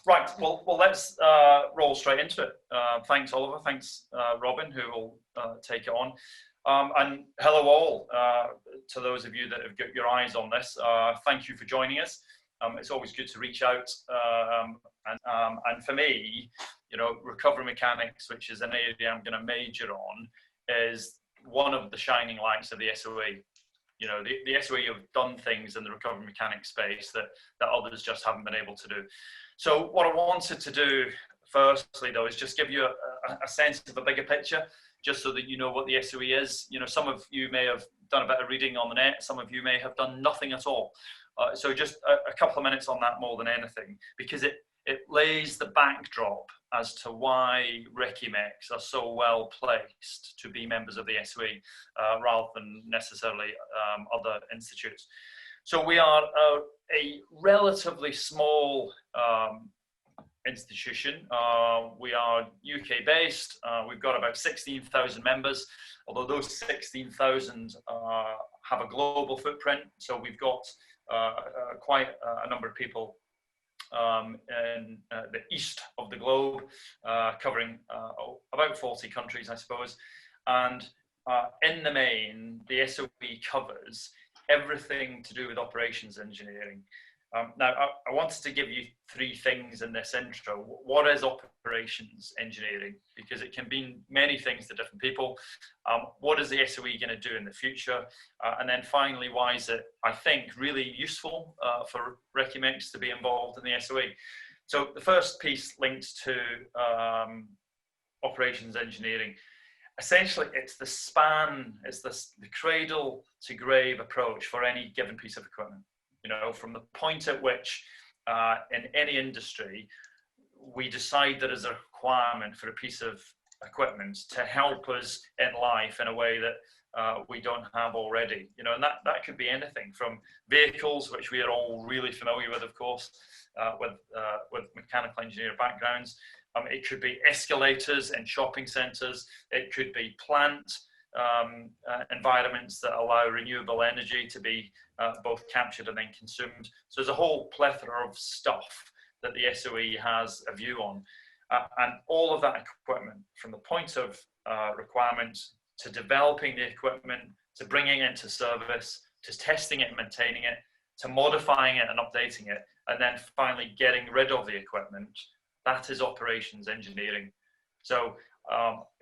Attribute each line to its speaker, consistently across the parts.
Speaker 1: Right, well, let's roll straight into it. Thanks, Oliver. Thanks, Robin, who will take it on. And hello all, to those of you that have got your eyes on this. Thank you for joining us. It's always good to reach out. And for me, recovery mechanics, which is an area I'm going to major on, is one of the shining lights of the SOE. The SOE have done things in the recovery mechanics space that others just haven't been able to do. So what I wanted to do firstly, though, is just give you a sense of a bigger picture, just so that you know what the SOE is. Some of you may have done a bit of reading on the net. Some of you may have done nothing at all. So just a couple of minutes on that more than anything, because it lays the backdrop as to why REMEs are so well placed to be members of the SOE rather than necessarily other institutes. So we are a relatively small institution. We are UK based. We've got about 16,000 members, although those 16,000 have a global footprint. So we've got quite a number of people in the east of the globe, covering about 40 countries, I suppose. And in the main, the SOE covers everything to do with operations engineering. Now, I wanted to give you three things in this intro. What is operations engineering? Because it can mean many things to different people. What is the SOE going to do in the future? And then finally, why is it, I think, really useful for REMEs to be involved in the SOE? So the first piece links to operations engineering. Essentially, it's the span, it's the cradle to grave approach for any given piece of equipment. From the point at which in any industry, we decide there is a requirement for a piece of equipment to help us in life in a way that we don't have already. And that could be anything from vehicles, which we are all really familiar with, of course, with mechanical engineering backgrounds. It could be escalators in shopping centres. It could be plant environments that allow renewable energy to be both captured and then consumed. So there's a whole plethora of stuff that the SOE has a view on. And all of that equipment, from the point of requirement to developing the equipment, to bringing it into service, to testing it and maintaining it, to modifying it and updating it, and then finally getting rid of the equipment, that is operations engineering. So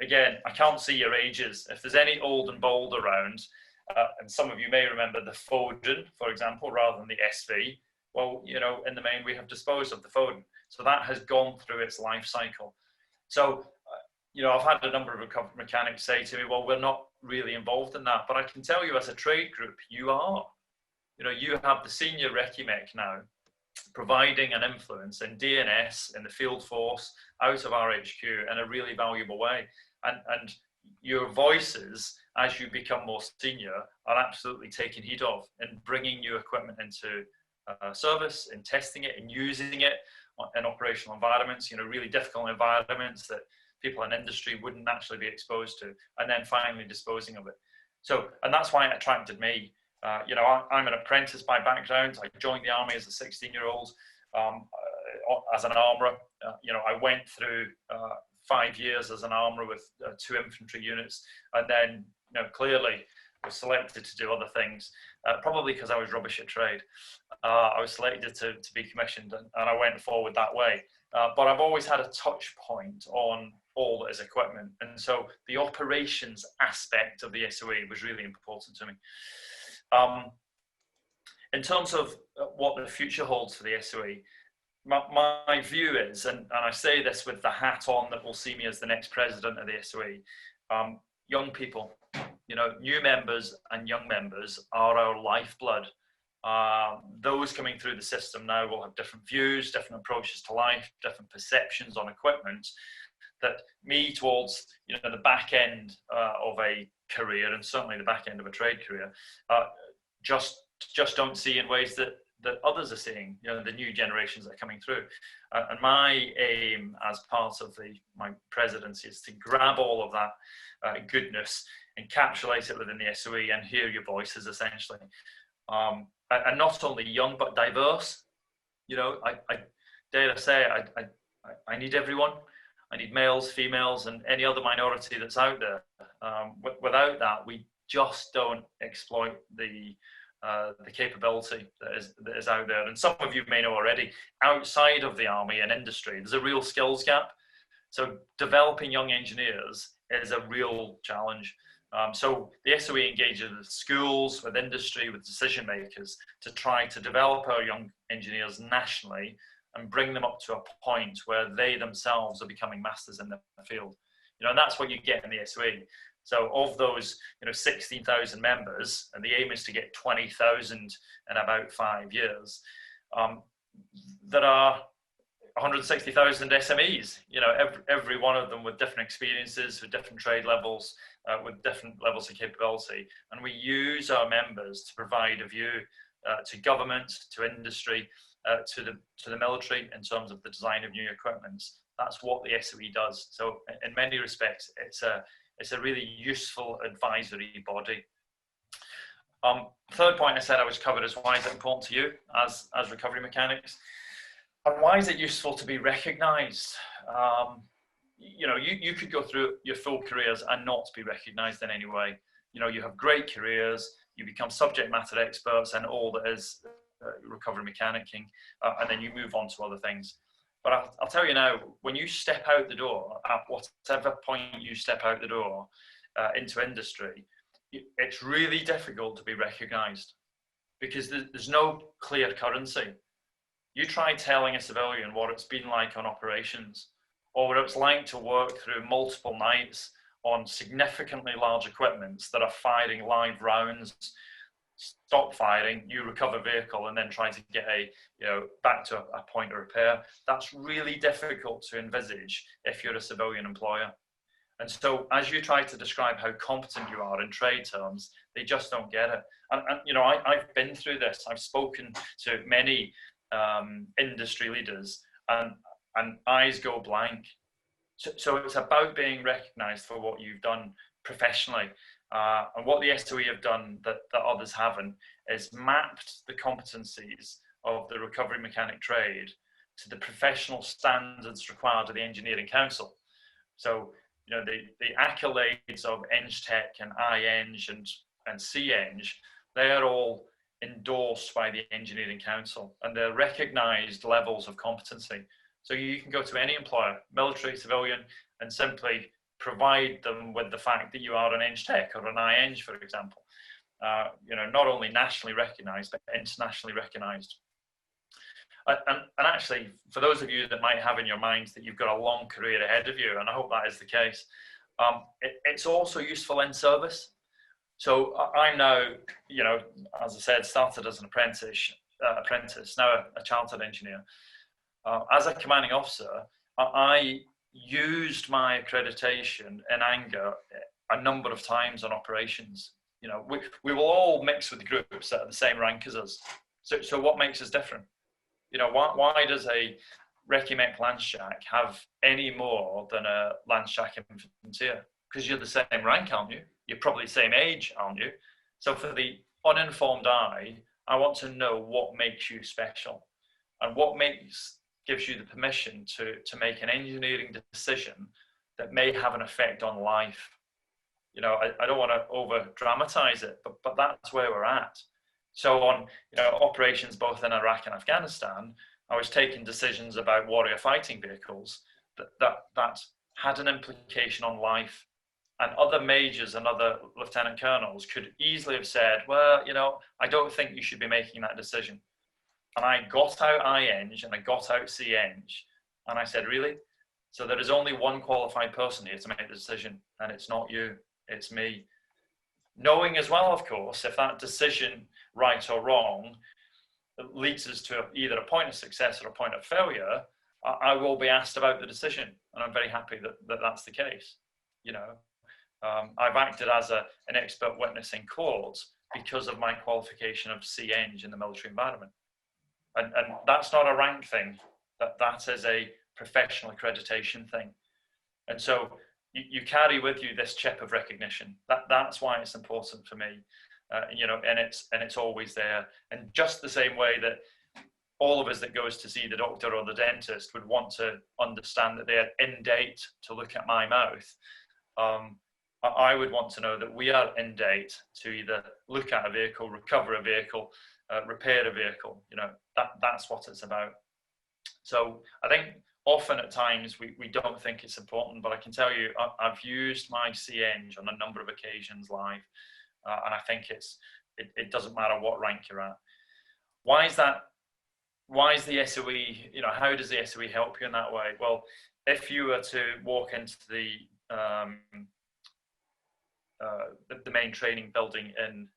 Speaker 1: again, I can't see your ages. If there's any old and bold around, and some of you may remember the Foden, for example, rather than the SV, well, in the main, we have disposed of the Foden. So that has gone through its life cycle. So, I've had a number of recovery mechanics say to me, well, we're not really involved in that. But I can tell you as a trade group, you are. You have the senior REME now providing an influence in DNS, in the field force, out of RHQ in a really valuable way. And your voices, as you become more senior, are absolutely taken heed of in bringing new equipment into service, in testing it, in using it in operational environments, really difficult environments that people in industry wouldn't naturally be exposed to, and then finally disposing of it. So, and that's why it attracted me. I'm an apprentice by background. I joined the army as a 16-year-old as an armourer. I went through 5 years as an armourer with 2 infantry units, and then clearly was selected to do other things, probably because I was rubbish at trade. I was selected to be commissioned, and I went forward that way. But I've always had a touch point on all that is equipment, and so the operations aspect of the SOE was really important to me. In terms of what the future holds for the SOE, my view is, and I say this with the hat on that will see me as the next president of the SOE, young people, new members and young members are our lifeblood. Those coming through the system now will have different views, different approaches to life, different perceptions on equipment that me towards the back end of a career, and certainly the back end of a trade career, just don't see in ways that others are seeing, the new generations that are coming through. And my aim as part of my presidency is to grab all of that goodness, encapsulate it within the SOE and hear your voices, essentially. And not only young, but diverse. dare I say, I need everyone. I need males, females, and any other minority that's out there. Without that, we just don't exploit the capability that is out there. And some of you may know already, outside of the army and industry, there's a real skills gap. So developing young engineers is a real challenge. So the SOE engages with schools, with industry, with decision makers to try to develop our young engineers nationally and bring them up to a point where they themselves are becoming masters in the field. And that's what you get in the SOE. So of those, 16,000 members, and the aim is to get 20,000 in about 5 years, there are 160,000 SMEs, every one of them with different experiences, with different trade levels, with different levels of capability. And we use our members to provide a view to government, to industry, to the military in terms of the design of new equipment. That's what the SOE does. So in many respects, it's a really useful advisory body. Third point I said I was covered is why is it important to you as recovery mechanics? And why is it useful to be recognised? You could go through your full careers and not be recognised in any way. You have great careers, you become subject matter experts in all that is recovery mechanicking, and then you move on to other things. But I'll tell you now, when you step out the door, at whatever point you step out the door into industry, it's really difficult to be recognised because there's no clear currency. You try telling a civilian what it's been like on operations, or what it's like to work through multiple nights on significantly large equipments that are firing live rounds, stop firing, you recover vehicle, and then try to get back to a point of repair. That's really difficult to envisage if you're a civilian employer. And so as you try to describe how competent you are in trade terms, they just don't get it. And I've been through this. I've spoken to many industry leaders, and eyes go blank. So it's about being recognised for what you've done professionally. And what the SOE have done that others haven't is mapped the competencies of the recovery mechanic trade to the professional standards required of the Engineering Council. So, the accolades of EngTech and IEng and CEng, they are all endorsed by the Engineering Council, and they're recognised levels of competency. So you can go to any employer, military, civilian, and simply provide them with the fact that you are an EngTech or an IEng, for example. Not only nationally recognised, but internationally recognised. And actually, for those of you that might have in your minds that you've got a long career ahead of you, and I hope that is the case, it's also useful in service. So I'm now, as I said, started as an apprentice, now a chartered engineer. As a commanding officer, I used my accreditation in anger a number of times on operations. We will all mix with groups that are the same rank as us. So what makes us different? Why does a Recce Mech Landschack have any more than a Landschack Infanteer? Because you're the same rank, aren't you? You're probably the same age, aren't you? So for the uninformed eye, I want to know what makes you special and what gives you the permission to make an engineering decision that may have an effect on life. I don't want to over dramatize it, but that's where we're at. So on operations both in Iraq and Afghanistan, I was taking decisions about warrior fighting vehicles that had an implication on life. And other majors and other lieutenant colonels could easily have said, well, I don't think you should be making that decision. And I got out IEng and I got out CEng, and I said, really? So there is only one qualified person here to make the decision, and it's not you, it's me. Knowing as well, of course, if that decision, right or wrong, leads us to either a point of success or a point of failure, I will be asked about the decision, and I'm very happy that that's the case. I've acted as an expert witness in court because of my qualification of CEng in the military environment. And that's not a rank thing, that is a professional accreditation thing. And so you carry with you this chip of recognition. That's why it's important for me, and it's always there. And just the same way that all of us that goes to see the doctor or the dentist would want to understand that they're in date to look at my mouth. I would want to know that we are in date to either look at a vehicle, recover a vehicle, repair a vehicle. You know, that's what it's about. So I think often at times we don't think it's important, but I can tell you I've used my CEng on a number of occasions live, and I think it doesn't matter what rank you're at. Why is that? Why is the SOE, you know, how does the SOE help you in that way? Well, if you were to walk into the main training building in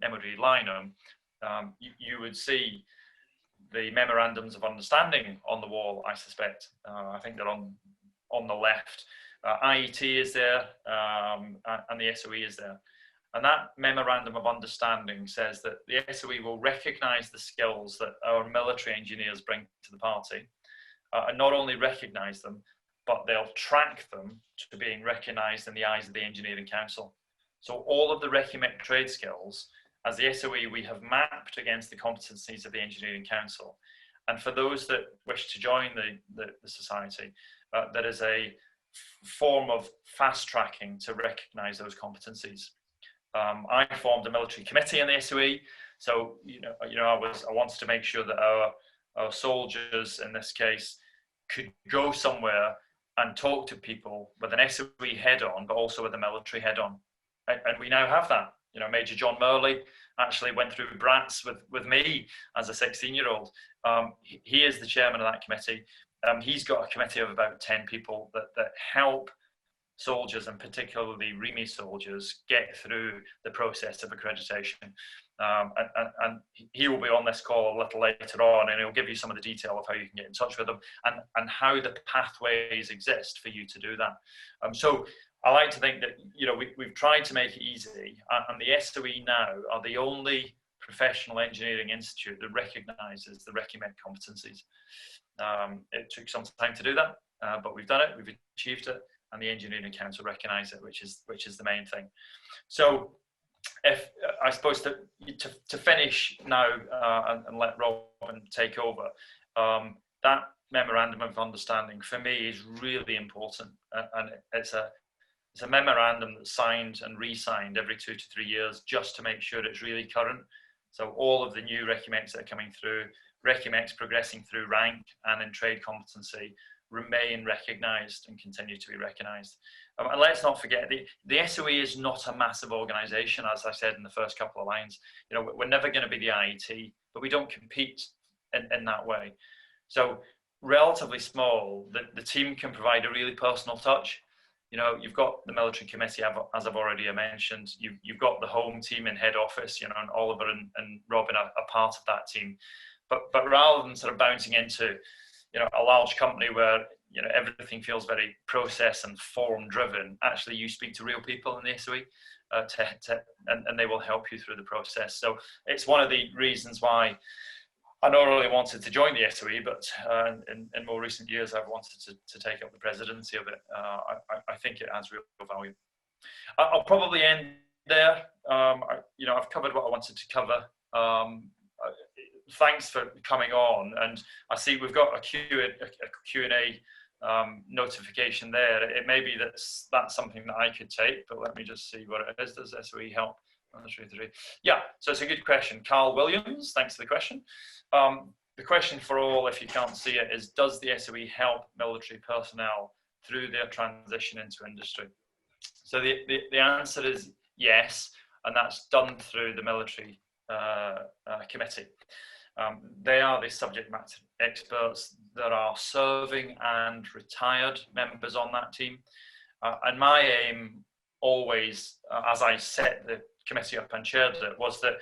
Speaker 1: Emory Lynham, you would see the memorandums of understanding on the wall, I suspect. I think they're on the left. IET is there, and the SOE is there. And that memorandum of understanding says that the SOE will recognise the skills that our military engineers bring to the party, and not only recognise them, but they'll track them to being recognised in the eyes of the Engineering Council. So all of the REME trade skills, as the SOE, we have mapped against the competencies of the Engineering Council. And for those that wish to join the society, there is a form of fast tracking to recognise those competencies. I formed a military committee in the SOE, so I wanted to make sure that our soldiers in this case could go somewhere and talk to people with an SOE head on, but also with a military head on, and we now have that. You know, Major John Murley actually went through Brats with me as a 16-year-old. He is the chairman of that committee. He's got a committee of about 10 people that help soldiers, and particularly REME soldiers, get through the process of accreditation. And he will be on this call a little later on, and he'll give you some of the detail of how you can get in touch with them and how the pathways exist for you to do that. So I like to think that, you know, we've tried to make it easy, and the SOE now are the only professional engineering institute that recognises the REME competencies. It took some time to do that, but we've done it, we've achieved it, and the Engineering Council recognise it, which is the main thing. So, if I suppose to finish now and let Robin take over, that memorandum of understanding for me is really important, and it's a memorandum that's signed and re-signed every 2 to 3 years just to make sure it's really current. So all of the new RECMEX that are coming through, RECMEX progressing through rank and in trade competency, remain recognised and continue to be recognised. And let's not forget, the SOE is not a massive organisation, as I said in the first couple of lines. You know, we're never going to be the IET, but we don't compete in that way. So relatively small, the team can provide a really personal touch. You know, you've got the military committee, as I've already mentioned. You've got the home team in head office, you know, and Oliver and Robin are part of that team. But rather than sort of bouncing into, you know, a large company where, you know, everything feels very process and form driven, actually you speak to real people in the SOE and they will help you through the process. So it's one of the reasons why I not only wanted to join the SOE, but in more recent years I've wanted to take up the presidency of it. I think it adds real value. I'll probably end there. You know, I've covered what I wanted to cover. Thanks for coming on, and I see we've got a Q&A notification there. It may be that's something that I could take, but let me just see what it is. Does SOE help? Yeah, so it's a good question. Carl Williams, thanks for the question. The question for all, if you can't see it, is does the SOE help military personnel through their transition into industry? So the answer is yes, and that's done through the military committee. They are the subject matter experts. There are serving and retired members on that team. And my aim always, as I set the committee up and chaired it, was that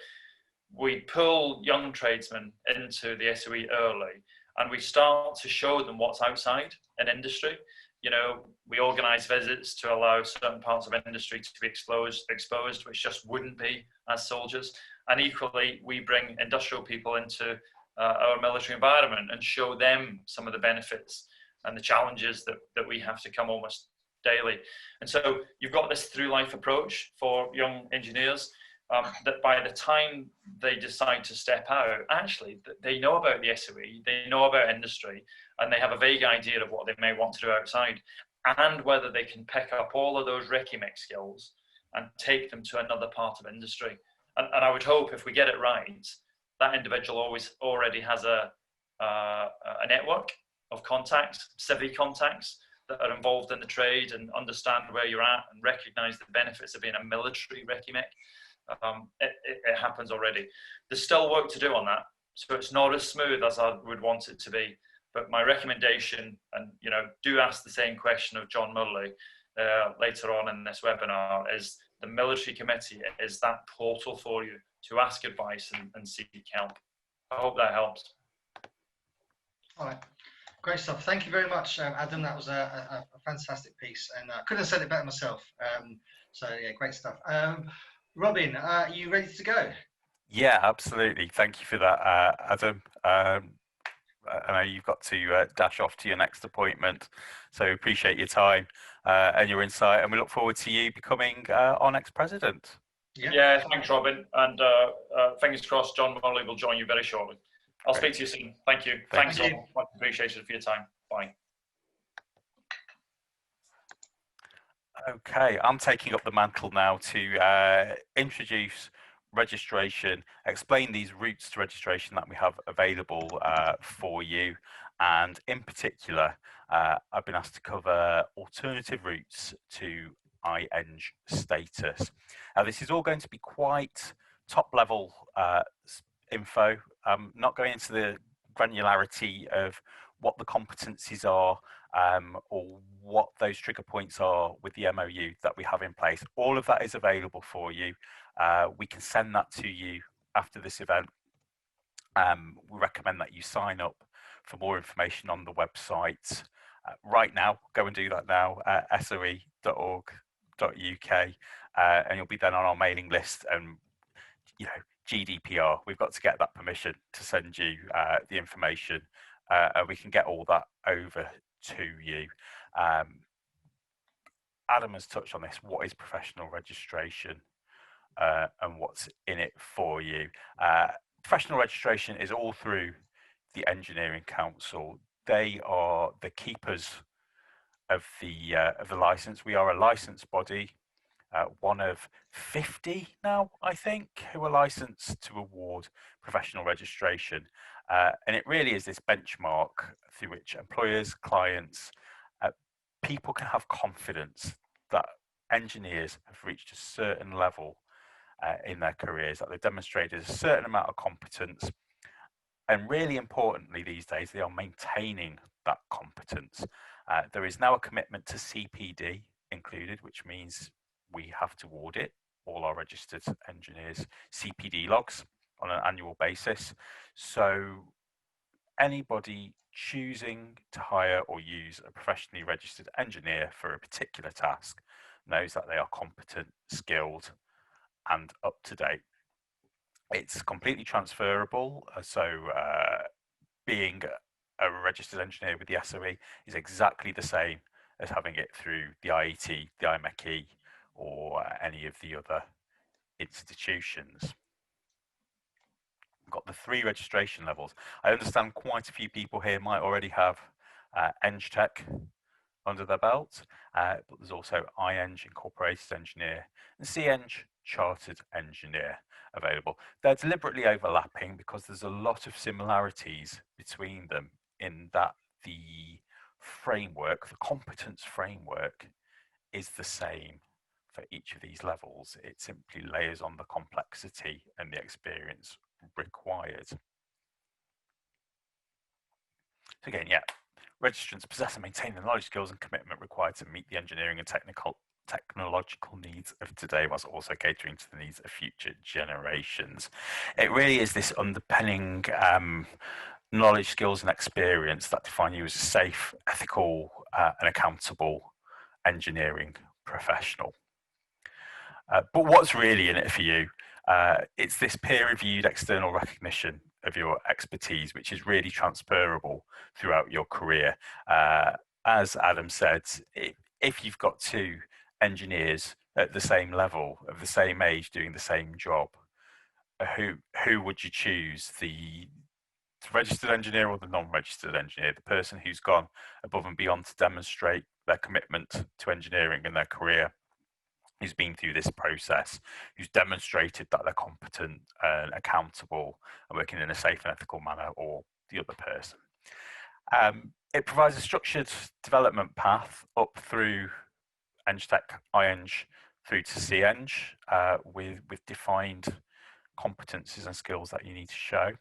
Speaker 1: we pull young tradesmen into the SOE early, and we start to show them what's outside in industry. You know, we organise visits to allow certain parts of industry to be exposed, which just wouldn't be as soldiers. And equally, we bring industrial people into our military environment and show them some of the benefits and the challenges that we have to come almost daily. And so you've got this through life approach for young engineers. that by the time they decide to step out, actually, they know about the SOE, they know about industry, and they have a vague idea of what they may want to do outside, and whether they can pick up all of those REME skills and take them to another part of industry. And I would hope if we get it right, that individual already has a network of contacts, civic contacts that are involved in the trade and understand where you're at and recognize the benefits of being a military REME. It happens already. There's still work to do on that, so it's not as smooth as I would want it to be. But my recommendation, and do ask the same question of John Murley later on in this webinar, is the military committee is that portal for you to ask advice and seek help. I hope that helps.
Speaker 2: All right, great stuff. Thank you very much, Adam. That was a fantastic piece, and I couldn't have said it better myself. So yeah, great stuff. Robin, are you ready to go?
Speaker 3: Yeah, absolutely. Thank you for that, Adam. I know you've got to dash off to your next appointment, so appreciate your time and your insight, and we look forward to you becoming our next president.
Speaker 1: Yeah, thanks, Robin, and fingers crossed John Morley will join you very shortly. I'll speak to you soon. Thank you. Thanks all. Much appreciated for your time. Bye.
Speaker 3: Okay, I'm taking up the mantle now to introduce registration, explain these routes to registration that we have available for you, and in particular I've been asked to cover alternative routes to IEng status. This is all going to be quite top level info. I'm not going into the granularity of what the competencies are or what those trigger points are with the MOU that we have in place. All of that is available for you. We can send that to you after this event. We recommend that you sign up for more information on the website right now. Go and do that now, soe.org.uk, and you'll be then on our mailing list. And GDPR, we've got to get that permission to send you the information, and we can get all that over to you. Adam has touched on this. What is professional registration and what's in it for you? Professional registration is all through the Engineering Council. They are the keepers of the license. We are a licensed body, one of 50 now, I think, who are licensed to award professional registration. And it really is this benchmark through which employers, clients, people can have confidence that engineers have reached a certain level in their careers, that they've demonstrated a certain amount of competence. And really importantly these days, they are maintaining that competence. There is now a commitment to CPD included, which means we have to audit all our registered engineers' CPD logs on an annual basis. So anybody choosing to hire or use a professionally registered engineer for a particular task knows that they are competent, skilled, and up to date. It's completely transferable. So being a registered engineer with the SOE is exactly the same as having it through the IET, the IEng, or any of the other institutions. We've got the 3 registration levels. I understand quite a few people here might already have EngTech under their belt, but there's also IEng, Incorporated Engineer, and CEng, Chartered Engineer available. They're deliberately overlapping because there's a lot of similarities between them in that the framework, the competence framework, is the same for each of these levels. It simply layers on the complexity and the experience required. So again, yeah, registrants possess and maintain the knowledge, skills and commitment required to meet the engineering and technological needs of today, whilst also catering to the needs of future generations. It really is this underpinning knowledge, skills and experience that define you as a safe, ethical and accountable engineering professional. But what's really in it for you? It's this peer-reviewed external recognition of your expertise, which is really transferable throughout your career. As Adam said, if you've got to engineers at the same level, of the same age, doing the same job, who would you choose? The registered engineer or the non-registered engineer? The person who's gone above and beyond to demonstrate their commitment to engineering in their career, who's been through this process, who's demonstrated that they're competent and accountable and working in a safe and ethical manner, or the other person. It provides a structured development path up through EngTech, IEng, through to CEng, with defined competencies and skills that you need to show.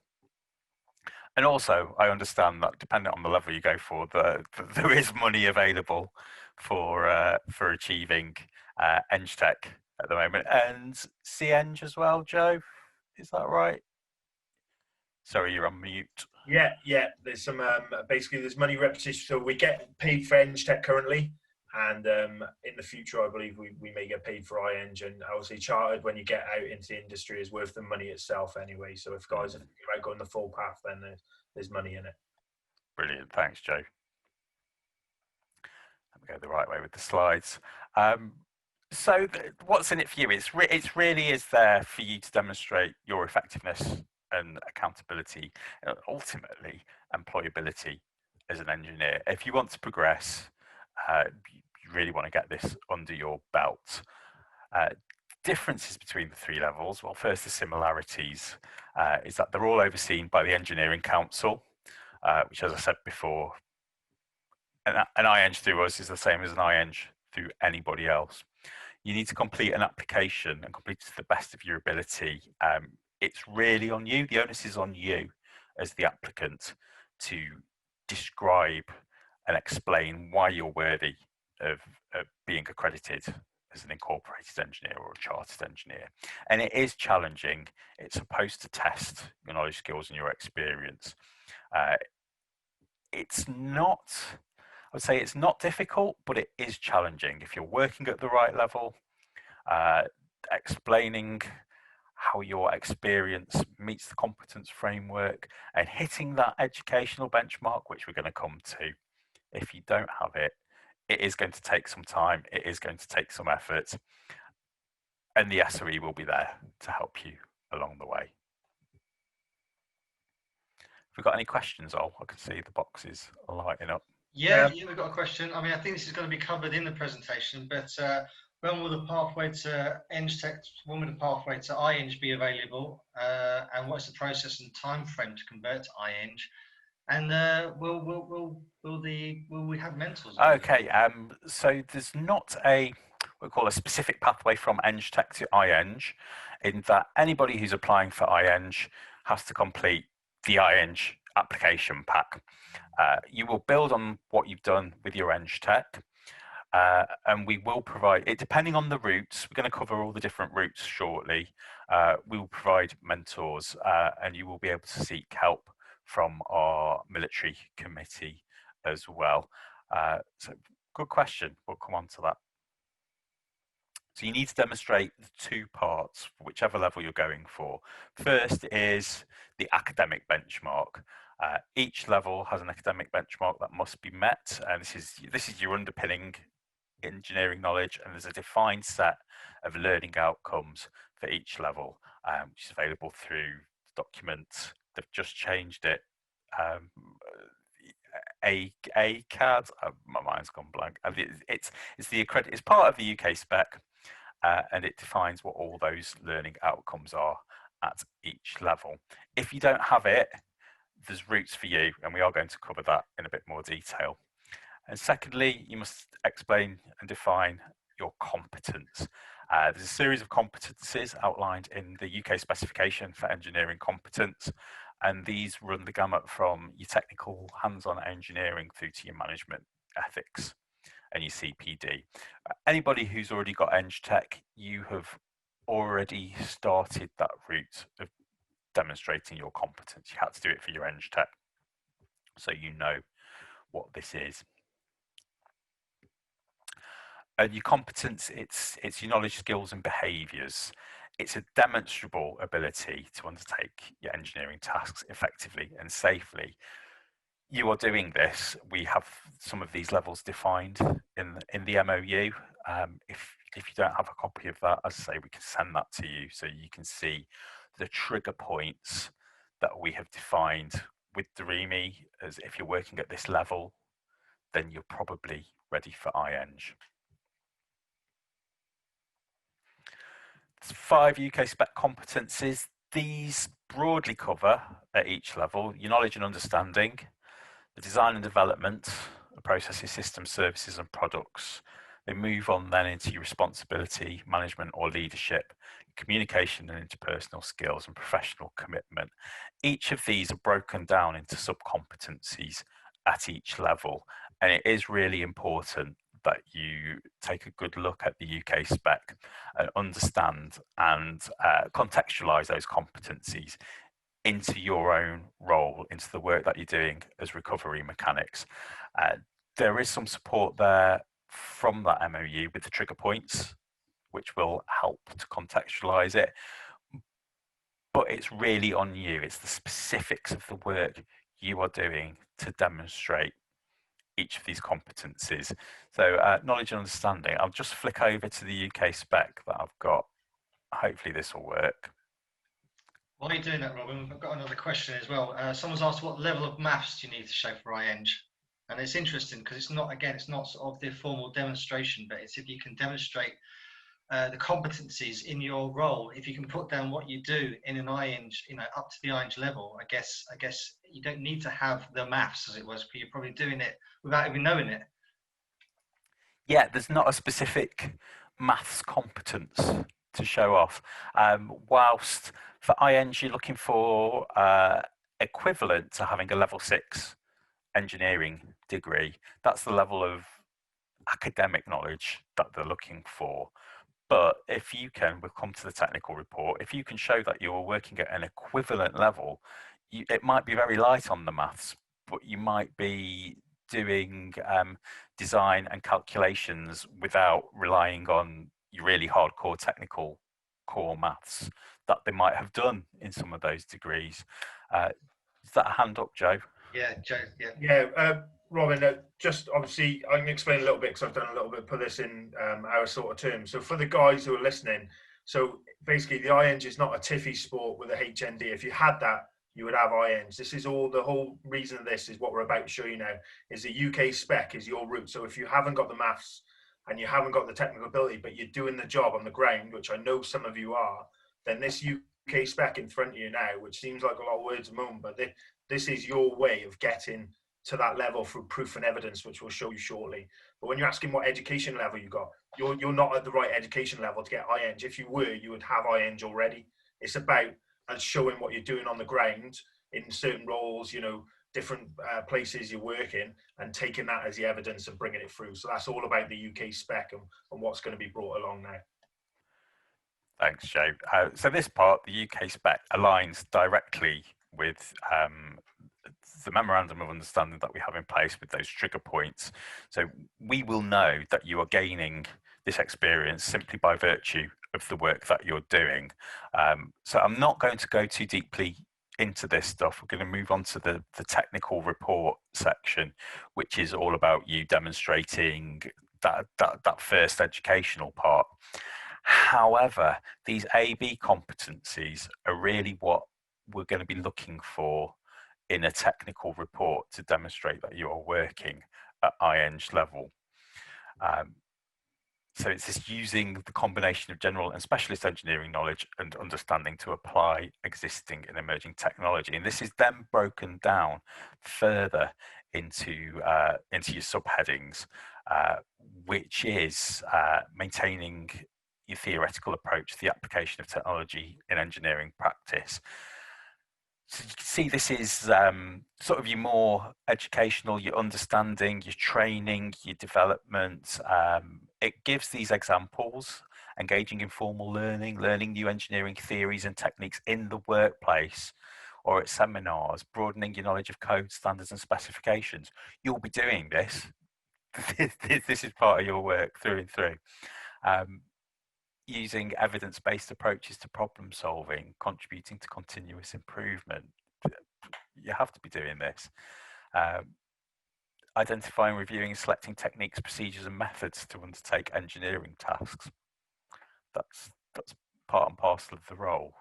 Speaker 3: And also, I understand that depending on the level you go for, there is money available for achieving EngTech at the moment, and CEng as well. Joe, is that right? Sorry, you're on mute.
Speaker 4: Yeah. There's some basically there's money repetition. So we get paid for EngTech currently, and in the future, I believe we may get paid for IEng, and obviously chartered when you get out into the industry is worth the money itself anyway. So if guys are thinking about going the full path, then there's money in it.
Speaker 3: Brilliant, thanks, Joe. Let me go the right way with the slides. So what's in it for you? It's really is there for you to demonstrate your effectiveness and accountability, and ultimately employability as an engineer. If you want to progress, you really want to get this under your belt. Differences between the three levels. Well, first, the similarities is that they're all overseen by the Engineering Council, which, as I said before, an IEng through us is the same as an IEng through anybody else. You need to complete an application and complete it to the best of your ability. It's really on you. The onus is on you as the applicant to describe and explain why you're worthy of being accredited as an incorporated engineer or a chartered engineer. And it is challenging. It's supposed to test your knowledge, skills, and your experience. It's not, I would say it's not difficult, but it is challenging. If you're working at the right level, explaining how your experience meets the competence framework and hitting that educational benchmark, which we're going to come to. If you don't have it, it is going to take some time, it is going to take some effort, and the SRE will be there to help you along the way. Have we got any questions, Ol? I can see the boxes are lighting up.
Speaker 2: Yeah, we've got a question. I mean, I think this is going to be covered in the presentation, but when will the pathway to EngTech, when will the pathway to IEng be available, and what's the process and time frame to convert to IEng? And will we have mentors?
Speaker 3: Okay, so there's not what we call a specific pathway from EngTech to IEng, in that anybody who's applying for IEng has to complete the IEng application pack. You will build on what you've done with your EngTech, and we will provide it depending on the routes. We're going to cover all the different routes shortly. We will provide mentors, and you will be able to seek help from our military committee as well. So good question, we'll come on to that. So you need to demonstrate the two parts for whichever level you're going for. First is the academic benchmark. Each level has an academic benchmark that must be met, and this is your underpinning engineering knowledge, and there's a defined set of learning outcomes for each level, which is available through the document. They've just changed it. ACAD, my mind's gone blank. It's part of the UK spec, and it defines what all those learning outcomes are at each level. If you don't have it, there's routes for you, and we are going to cover that in a bit more detail. And secondly, you must explain and define your competence. There's a series of competencies outlined in the UK specification for engineering competence, and these run the gamut from your technical hands-on engineering through to your management ethics and your CPD. Anybody who's already got EngTech, you have already started that route of demonstrating your competence. You had to do it for your EngTech, so you know what this is. And your competence, it's your knowledge, skills, and behaviours. It's a demonstrable ability to undertake your engineering tasks effectively and safely. You are doing this. We have some of these levels defined in the MOU. If you don't have a copy of that, as I say, we can send that to you so you can see the trigger points that we have defined with the REME. As if you're working at this level, then you're probably ready for IEng. There's 5 UK spec competencies. These broadly cover at each level your knowledge and understanding, the design and development of processes, systems, services and products. They move on then into your responsibility, management or leadership, communication and interpersonal skills and professional commitment. Each of these are broken down into sub-competencies at each level, and it is really important that you take a good look at the UK spec and understand and contextualise those competencies into your own role, into the work that you're doing as recovery mechanics. There is some support there from that MOU with the trigger points, which will help to contextualise it. But it's really on you. It's the specifics of the work you are doing to demonstrate each of these competencies. So knowledge and understanding, I'll just flick over to the UK spec that I've got. Hopefully this will work.
Speaker 2: While you're doing that, Robin, I've got another question as well. Someone's asked what level of maths do you need to show for IEng? And it's interesting because it's not, again, it's not sort of the formal demonstration, but it's if you can demonstrate the competencies in your role. If you can put down what you do in an IEng, up to the IEng level, I guess you don't need to have the maths, as it was, because you're probably doing it without even knowing it.
Speaker 3: Yeah, there's not a specific maths competence to show off. Whilst for IEng you're looking for equivalent to having a level 6 engineering degree. That's the level of academic knowledge that they're looking for. But if you can, we'll come to the technical report, if you can show that you're working at an equivalent level, it might be very light on the maths, but you might be doing design and calculations without relying on your really hardcore technical core maths that they might have done in some of those degrees. Is that a hand up, Joe?
Speaker 2: Yeah, Joe. Yeah.
Speaker 4: Yeah, Robin. Just obviously, I can explain a little bit because I've done a little bit. Put this in our sort of terms. So for the guys who are listening, so basically the IEng is not a tiffy sport with a HND. If you had that, you would have IEng. This is all. The whole reason of this is what we're about to show you now. Is the UK spec is your route. So if you haven't got the maths and you haven't got the technical ability, but you're doing the job on the ground, which I know some of you are, then this UK spec in front of you now, which seems like a lot of words a moment, but this is your way of getting to that level through proof and evidence, which we'll show you shortly. But when you're asking what education level you got, you're not at the right education level to get IEng. If you were, you would have IEng already. It's about showing what you're doing on the ground in certain roles, different places you work in, and taking that as the evidence and bringing it through. So that's all about the UK spec and what's going to be brought along now.
Speaker 3: Thanks, Joe. So this part, the UK spec, aligns directly with the memorandum of understanding that we have in place with those trigger points. So we will know that you are gaining this experience simply by virtue of the work that you're doing. So I'm not going to go too deeply into this stuff. We're going to move on to the technical report section, which is all about you demonstrating that first educational part. However, these AB competencies are really what we're going to be looking for in a technical report to demonstrate that you are working at IEng level. So it's just using the combination of general and specialist engineering knowledge and understanding to apply existing and emerging technology. And this is then broken down further into your subheadings, which is maintaining your theoretical approach to the application of technology in engineering practice. So you can see this is sort of your more educational, your understanding, your training, your development. It gives these examples, engaging in formal learning, learning new engineering theories and techniques in the workplace or at seminars, broadening your knowledge of code, standards and specifications. You'll be doing this. This is part of your work through and through. Using evidence-based approaches to problem solving, contributing to continuous improvement. You have to be doing this. identifying, reviewing, and selecting techniques, procedures, and methods to undertake engineering tasks. That's part and parcel of the role.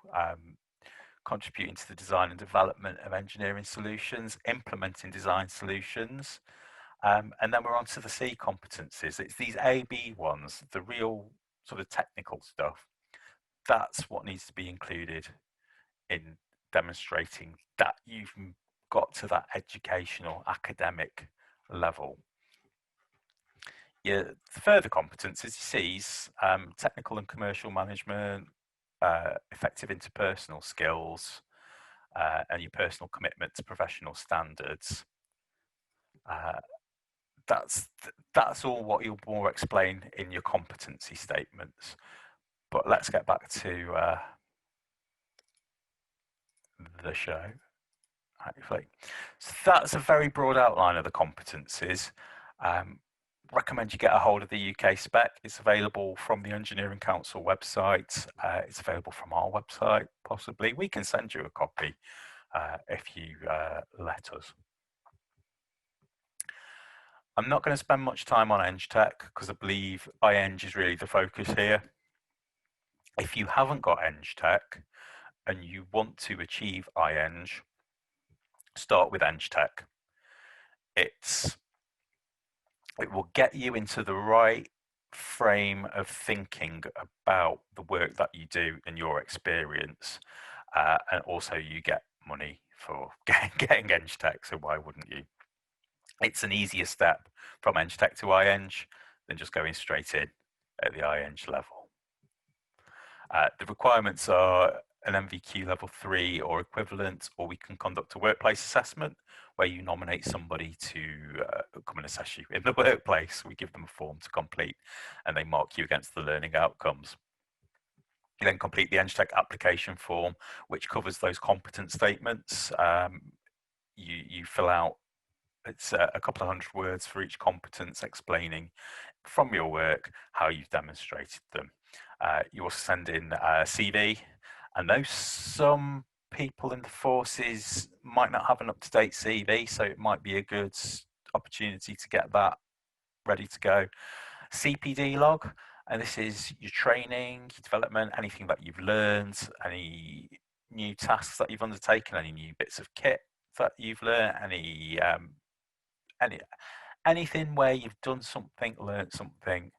Speaker 3: Contributing to the design and development of engineering solutions, implementing design solutions, and then we're on to the C competencies. It's these A-B ones, the real sort of technical stuff. That's what needs to be included in demonstrating that you've got to that educational, academic level. Your further competencies, C's, technical and commercial management, effective interpersonal skills, and your personal commitment to professional standards. That's all what you'll more explain in your competency statements. But let's get back to the show. Hopefully, so that's a very broad outline of the competencies. Recommend you get a hold of the UK spec. It's available from the Engineering Council website. It's available from our website, possibly. We can send you a copy if you let us. I'm not going to spend much time on EngTech because I believe IEng is really the focus here. If you haven't got EngTech and you want to achieve IEng, start with EngTech. It will get you into the right frame of thinking about the work that you do and your experience, and also you get money for getting EngTech, so why wouldn't you? It's an easier step from EngTech to IEng than just going straight in at the IEng level. The requirements are an MVQ level 3 or equivalent, or we can conduct a workplace assessment where you nominate somebody to come and assess you in the workplace. We give them a form to complete and they mark you against the learning outcomes. You then complete the EngTech application form, which covers those competence statements. You fill out, it's a couple of hundred words for each competence, explaining from your work how you've demonstrated them. You also send in a CV. I know some people in the forces might not have an up-to-date CV, so it might be a good opportunity to get that ready to go. CPD log, and this is your training, your development, anything that you've learned, any new tasks that you've undertaken, any new bits of kit that you've learned, anything where you've done something, learned something.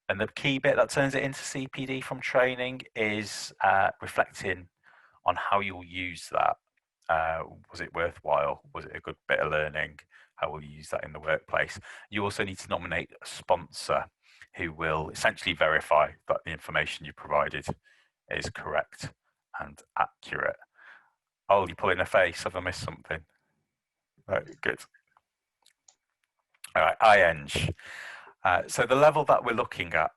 Speaker 3: And the key bit that turns it into CPD from training is reflecting on how you'll use that. Was it worthwhile? Was it a good bit of learning? How will you use that in the workplace? You also need to nominate a sponsor who will essentially verify that the information you provided is correct and accurate. Oh, you're pulling a face. Have I missed something? Right, good. All right, IEng. So the level that we're looking at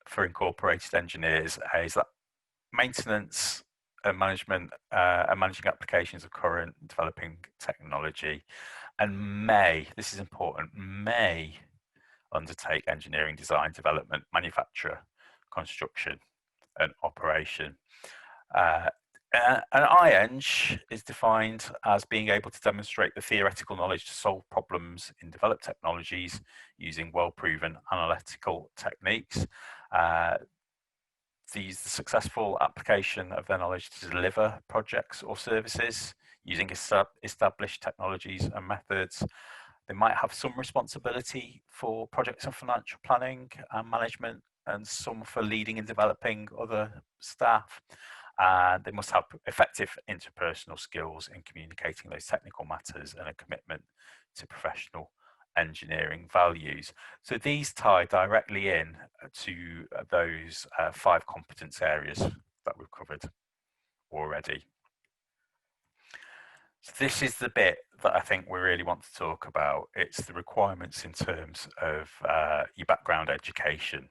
Speaker 3: for incorporated engineers is that maintenance and management and managing applications of current developing technology, and this is important, may undertake engineering, design, development, manufacture, construction, and operation. An IEng is defined as being able to demonstrate the theoretical knowledge to solve problems in developed technologies using well-proven analytical techniques. The successful application of their knowledge to deliver projects or services using established technologies and methods. They might have some responsibility for projects and financial planning and management, and some for leading and developing other staff. They must have effective interpersonal skills in communicating those technical matters and a commitment to professional engineering values. So these tie directly in to those 5 competence areas that we've covered already. So this is the bit that I think we really want to talk about. It's the requirements in terms of your background education.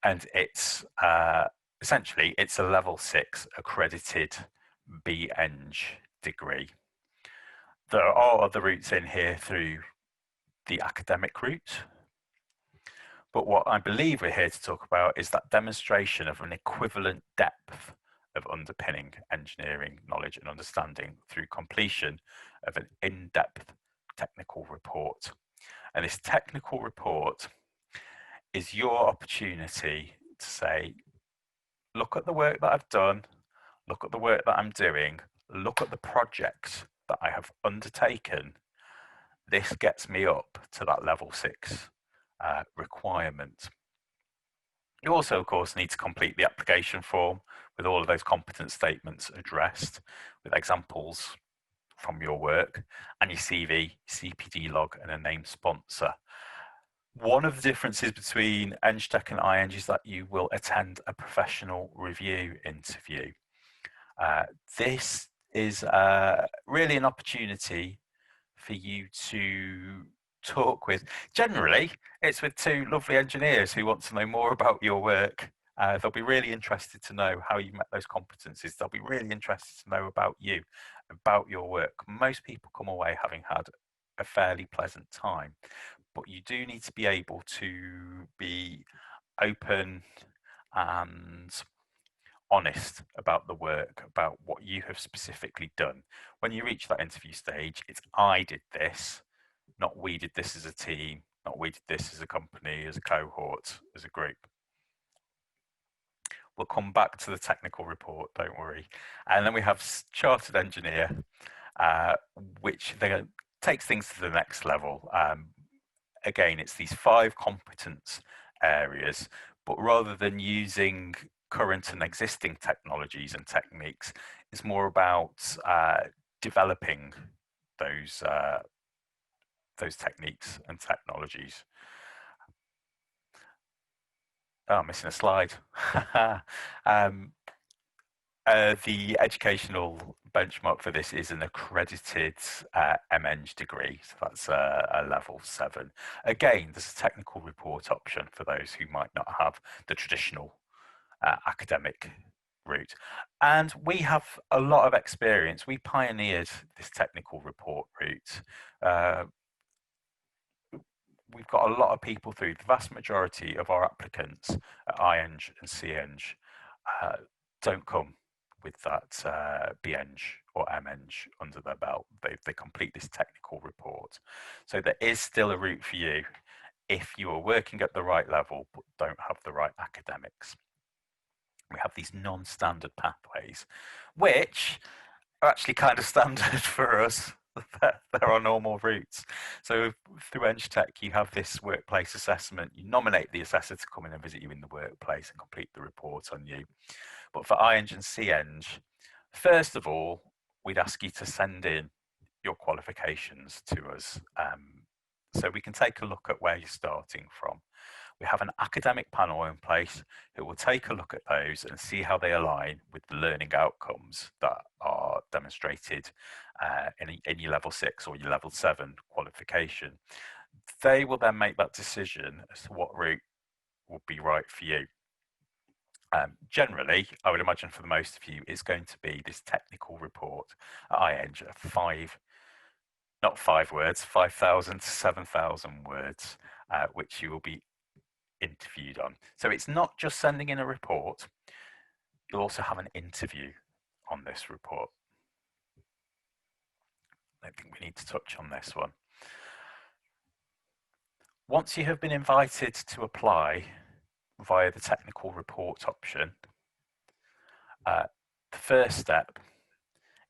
Speaker 3: And it's essentially, it's a level 6 accredited BEng degree. There are other routes in here through the academic route, but what I believe we're here to talk about is that demonstration of an equivalent depth of underpinning engineering knowledge and understanding through completion of an in-depth technical report. And this technical report is your opportunity to say, look at the work that I've done, look at the work that I'm doing, look at the projects that I have undertaken. This gets me up to that level 6 requirement. You also, of course, need to complete the application form with all of those competence statements addressed with examples from your work and your CV, CPD log, and a named sponsor. One of the differences between EngTech and IEng is that you will attend a professional review interview. This is really an opportunity for you to talk with. Generally, it's with two lovely engineers who want to know more about your work. They'll be really interested to know how you met those competencies. They'll be really interested to know about you, about your work. Most people come away having had a fairly pleasant time, but you do need to be able to be open and honest about the work, about what you have specifically done. When you reach that interview stage, it's I did this, not we did this as a team, not we did this as a company, as a cohort, as a group. We'll come back to the technical report, don't worry. And then we have chartered engineer, which then takes things to the next level. Again, it's these 5 competence areas, but rather than using current and existing technologies and techniques, it's more about developing those techniques and technologies. Oh, I'm missing a slide. The educational benchmark for this is an accredited MEng degree, so that's a level 7. Again, there's a technical report option for those who might not have the traditional academic route. And we have a lot of experience. We pioneered this technical report route. We've got a lot of people through. The vast majority of our applicants at IEng and CEng don't come with that BEng or MEng under their belt. They complete this technical report. So there is still a route for you if you are working at the right level but don't have the right academics. We have these non-standard pathways, which are actually kind of standard for us. There are normal routes. So through EngTech, you have this workplace assessment. You nominate the assessor to come in and visit you in the workplace and complete the report on you. But for IEng and CEng, first of all, we'd ask you to send in your qualifications to us so we can take a look at where you're starting from. We have an academic panel in place who will take a look at those and see how they align with the learning outcomes that are demonstrated in your level 6 or your level 7 qualification. They will then make that decision as to what route will be right for you. Generally, I would imagine for the most of you, it's going to be this technical report at IEng, 5,000 to 7,000 words, which you will be interviewed on. So it's not just sending in a report, you'll also have an interview on this report. I think we need to touch on this one. Once you have been invited to apply via the technical report option, the first step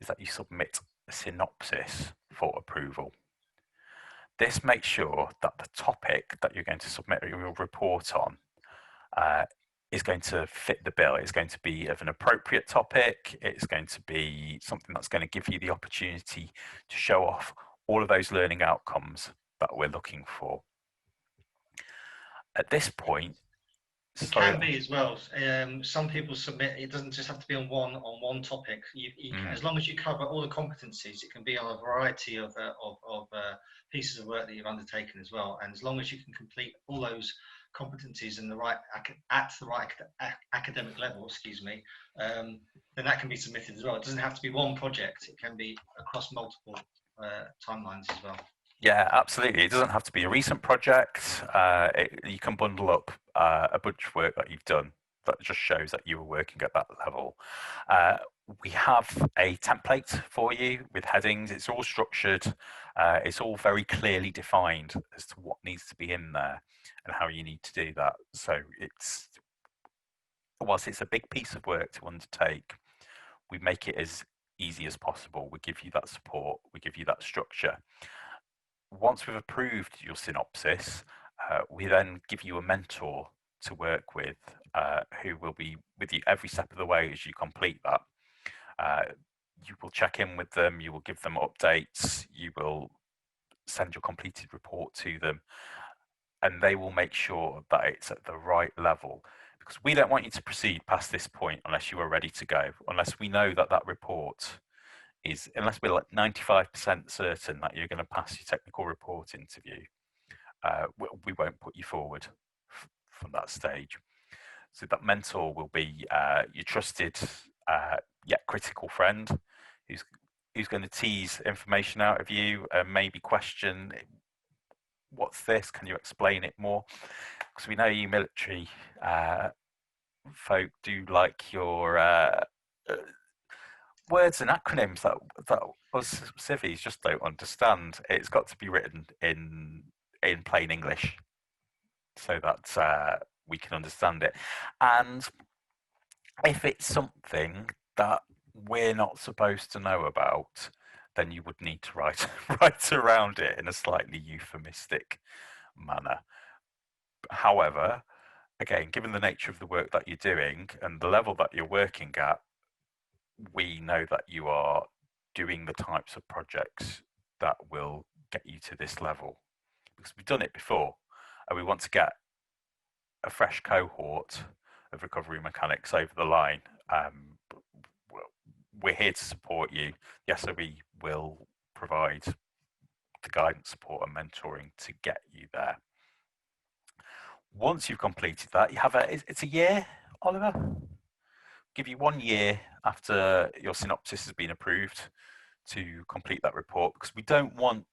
Speaker 3: is that you submit a synopsis for approval. This makes sure that the topic that you're going to submit your report on is going to fit the bill. It's going to be of an appropriate topic. It's going to be something that's going to give you the opportunity to show off all of those learning outcomes that we're looking for. At this point,
Speaker 2: it can be as well. Some people submit, it doesn't just have to be on one topic. You can, as long as you cover all the competencies, it can be on a variety of pieces of work that you've undertaken as well. And as long as you can complete all those competencies in the right academic level, excuse me, then that can be submitted as well. It doesn't have to be one project. It can be across multiple timelines as well.
Speaker 3: Yeah, absolutely. It doesn't have to be a recent project. You can bundle up a bunch of work that you've done that just shows that you were working at that level. We have a template for you with headings. It's all structured It's all very clearly defined as to what needs to be in there and how you need to do that. So whilst it's a big piece of work to undertake, we make it as easy as possible. We give you that support, we give you that structure. Once we've approved your synopsis, we then give you a mentor to work with, who will be with you every step of the way as you complete that. You will check in with them, you will give them updates, you will send your completed report to them, and they will make sure that it's at the right level, because we don't want you to proceed past this point unless you are ready to go, unless we know that that report is, unless we're like 95% certain that you're going to pass your technical report interview, we won't put you forward from that stage. So that mentor will be your trusted yet critical friend who's going to tease information out of you and maybe question, what's this? Can you explain it more? Because we know you military folk do like your words and acronyms that us civvies just don't understand. It's got to be written in plain English so that we can understand it. And if it's something that we're not supposed to know about, then you would need to write around it in a slightly euphemistic manner. However, again, given the nature of the work that you're doing and the level that you're working at, we know that you are doing the types of projects that will get you to this level, because we've done it before and we want to get a fresh cohort of recovery mechanics over the line. We're here to support you. Yes, so we will provide the guidance, support and mentoring to get you there. Once you've completed that, you have it's a year, Oliver? Give you 1 year after your synopsis has been approved to complete that report, because we don't want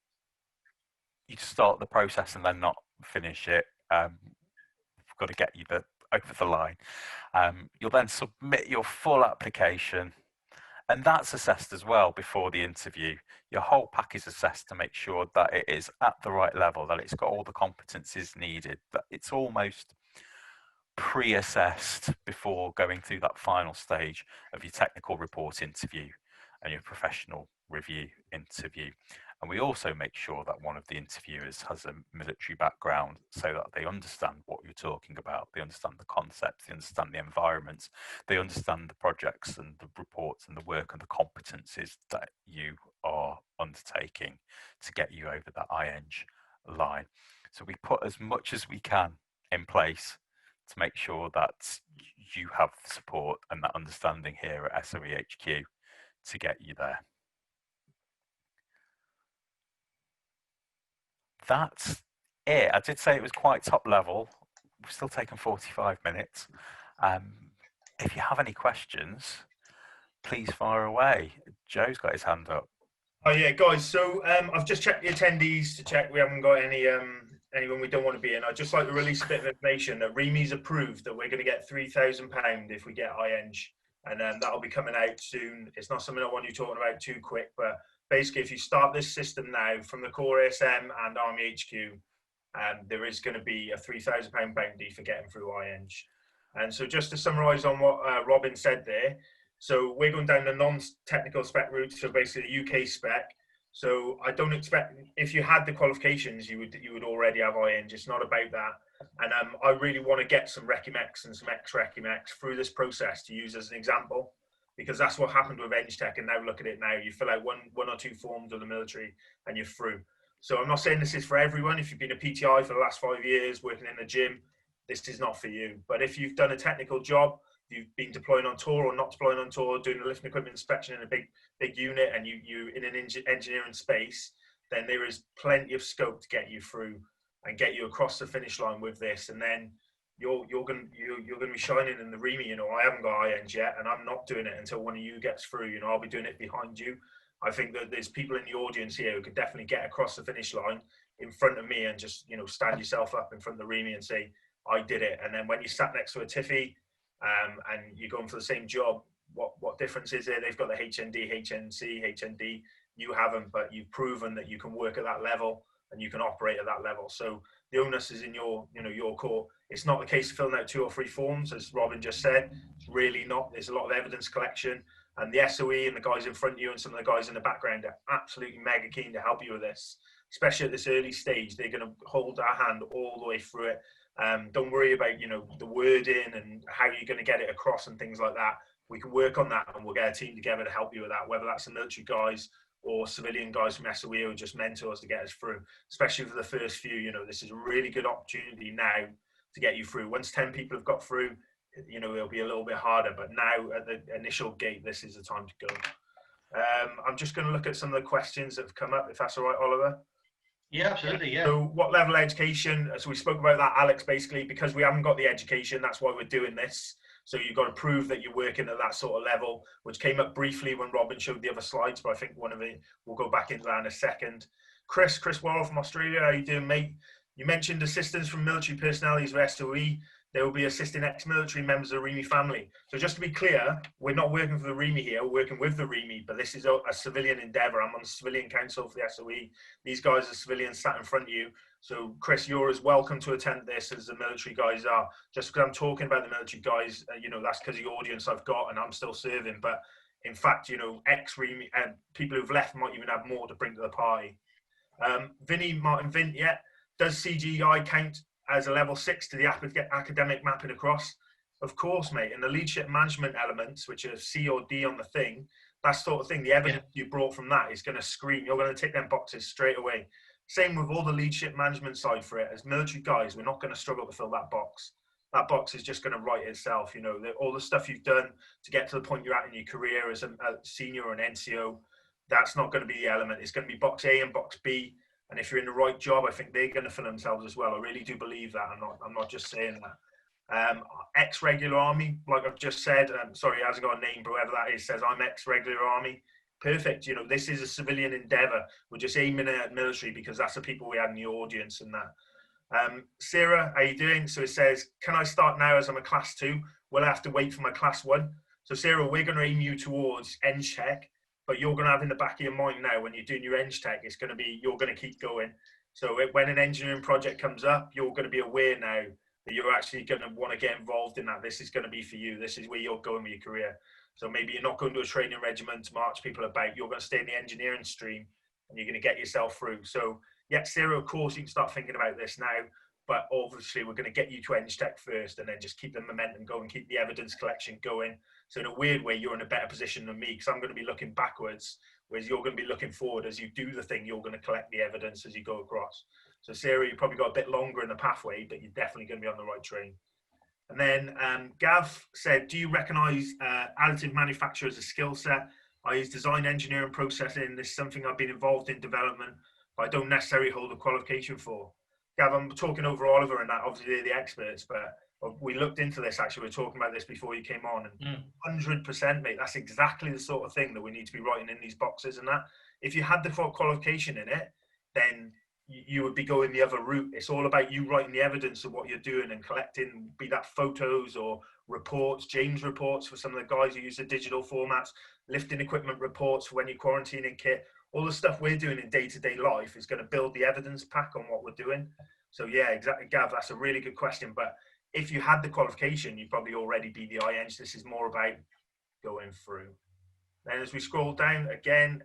Speaker 3: you to start the process and then not finish it. We've got to get you over the line. You'll then submit your full application, and that's assessed as well before the interview. Your whole pack is assessed to make sure that it is at the right level, that it's got all the competencies needed, that it's almost pre-assessed before going through that final stage of your technical report interview and your professional review interview. And we also make sure that one of the interviewers has a military background so that they understand what you're talking about, they understand the concepts, they understand the environments, they understand the projects and the reports and the work and the competencies that you are undertaking to get you over that IEng line. So we put as much as we can in place to make sure that you have the support and that understanding here at SOE HQ to get you there. That's it. I did say it was quite top level. We've still taken 45 minutes. If you have any questions, please fire away. Joe's got his hand up.
Speaker 4: Oh yeah, guys. So I've just checked the attendees to check we haven't got anyone we don't want to be in. I'd just like to release a bit of information that REME's approved that we're going to get £3,000 if we get IEng, and that'll be coming out soon. It's not something I want you talking about too quick, but basically, if you start this system now from the core ASM and Army HQ, there is going to be a £3,000 bounty for getting through IEng. And so just to summarise on what Robin said there, so we're going down the non-technical spec route, so basically the UK spec. So I don't expect, if you had the qualifications, you would already have IEng. It's not about that. And I really want to get some RECIMEX and some ex-RECIMEX through this process to use as an example, because that's what happened with EngTech. And now look at it now. You fill out one or two forms of the military and you're through. So I'm not saying this is for everyone. If you've been a PTI for the last 5 years, working in the gym, this is not for you. But if you've done a technical job, you've been deploying on tour or not deploying on tour, doing a lifting equipment inspection in a big unit, and you in an engineering space, then there is plenty of scope to get you through and get you across the finish line with this. And then you're going to be shining in the REME. You know, I haven't got IEng yet, and I'm not doing it until one of you gets through. You know, I'll be doing it behind you. I think that there's people in the audience here who could definitely get across the finish line in front of me and just, you know, stand yourself up in front of the REME and say, I did it. And then when you sat next to a Tiffy and you're going for the same job, what difference is there? They've got the HND, HNC, HND. You haven't, but you've proven that you can work at that level and you can operate at that level. So the onus is in your, your court. It's not the case of filling out 2 or 3 forms, as Robin just said. It's really not. There's a lot of evidence collection, and the SOE and the guys in front of you and some of the guys in the background are absolutely mega keen to help you with this, especially at this early stage. They're going to hold our hand all the way through it. Don't worry about, the wording and how you're going to get it across and things like that. We can work on that, and we'll get a team together to help you with that, whether that's the military guys or civilian guys from SOE who are just mentors to get us through, especially for the first few. This is a really good opportunity now to get you through. Once 10 people have got through, it'll be a little bit harder, but now at the initial gate, this is the time to go. I'm just going to look at some of the questions that have come up, if that's all right, Oliver.
Speaker 2: Yeah, absolutely. Yeah.
Speaker 4: So what level of education? So we spoke about that, Alex, basically, because we haven't got the education, that's why we're doing this. So you've got to prove that you're working at that sort of level, which came up briefly when Robin showed the other slides, but I think one of it, we'll go back into that in a second. Chris Warren from Australia, how you doing, mate? You mentioned assistance from military personalities of SOE. They will be assisting ex-military members of the REME family. So just to be clear, we're not working for the REME here, we're working with the REME, but this is a civilian endeavour. I'm on the civilian council for the SOE. These guys are civilians sat in front of you. So Chris, you're as welcome to attend this as the military guys are. Just because I'm talking about the military guys, that's because of the audience I've got and I'm still serving. But in fact, ex-REME, people who've left might even have more to bring to the party. Martin Vint, yeah. Does CGI count as a level 6 to the academic mapping across? Of course, mate. And the leadership management elements, which are C or D on the thing, that sort of thing, the evidence you brought from that is going to scream. You're going to tick them boxes straight away. Same with all the leadership management side for it. As military guys, we're not going to struggle to fill that box. That box is just going to write itself. All the stuff you've done to get to the point you're at in your career as a senior or an NCO, that's not going to be the element. It's going to be box A and box B. And if you're in the right job, I think they're going to fill themselves as well. I really do believe that. I'm not just saying that. Ex-regular army, like I've just said, sorry, it hasn't got a name, but whoever that is says I'm ex-regular army. Perfect. This is a civilian endeavour. We're just aiming at military because that's the people we had in the audience and that. Sarah, how you doing? So it says, can I start now as I'm a class 2? Will I have to wait for my class 1? So Sarah, we're going to aim you towards Eng Tech. But you're going to have in the back of your mind now, when you're doing your Eng Tech, it's going to be, you're going to keep going. So when an engineering project comes up, you're going to be aware now that you're actually going to want to get involved in that. This is going to be for you. This is where you're going with your career. So maybe you're not going to a training regiment to march people about. You're going to stay in the engineering stream and you're going to get yourself through. So yeah, Sarah, of course, you can start thinking about this now. But obviously, we're going to get you to Eng Tech first and then just keep the momentum going, keep the evidence collection going. So in a weird way, you're in a better position than me because I'm going to be looking backwards, whereas you're going to be looking forward. As you do the thing, you're going to collect the evidence as you go across. So Sarah, you probably got a bit longer in the pathway, but you're definitely going to be on the right train. And then Gav said, do you recognise additive manufacture as a skill set? I use design, engineering, processing. This is something I've been involved in development, but I don't necessarily hold a qualification for. Gav, I'm talking over Oliver and that, obviously they're the experts, but we looked into this, actually, we were talking about this before you came on, and 100%, mate, that's exactly the sort of thing that we need to be writing in these boxes and that. If you had the qualification in it, then you would be going the other route. It's all about you writing the evidence of what you're doing and collecting, be that photos or reports, James reports for some of the guys who use the digital formats, lifting equipment reports for when you're quarantining kit. All the stuff we're doing in day-to-day life is going to build the evidence pack on what we're doing. So yeah, exactly, Gav, that's a really good question. But if you had the qualification, you'd probably already be the IEng. This is more about going through. Then as we scroll down again,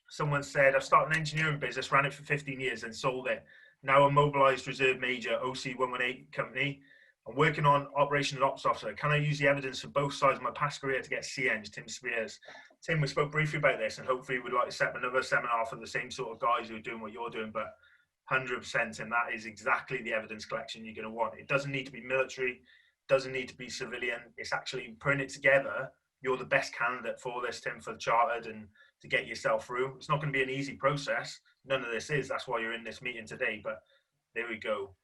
Speaker 4: someone said, I've started an engineering business, ran it for 15 years and sold it. Now a mobilised reserve major, OC 118 company. I'm working on operation and ops officer. Can I use the evidence for both sides of my past career to get CEng? Tim Spears. Tim, we spoke briefly about this, and hopefully we'd like to set up another seminar for the same sort of guys who are doing what you're doing, but 100%, and that is exactly the evidence collection you're going to want. It doesn't need to be military, doesn't need to be civilian. It's actually putting it together. You're the best candidate for this, Tim, for the chartered and to get yourself through. It's not going to be an easy process. None of this is. That's why you're in this meeting today, but there we go.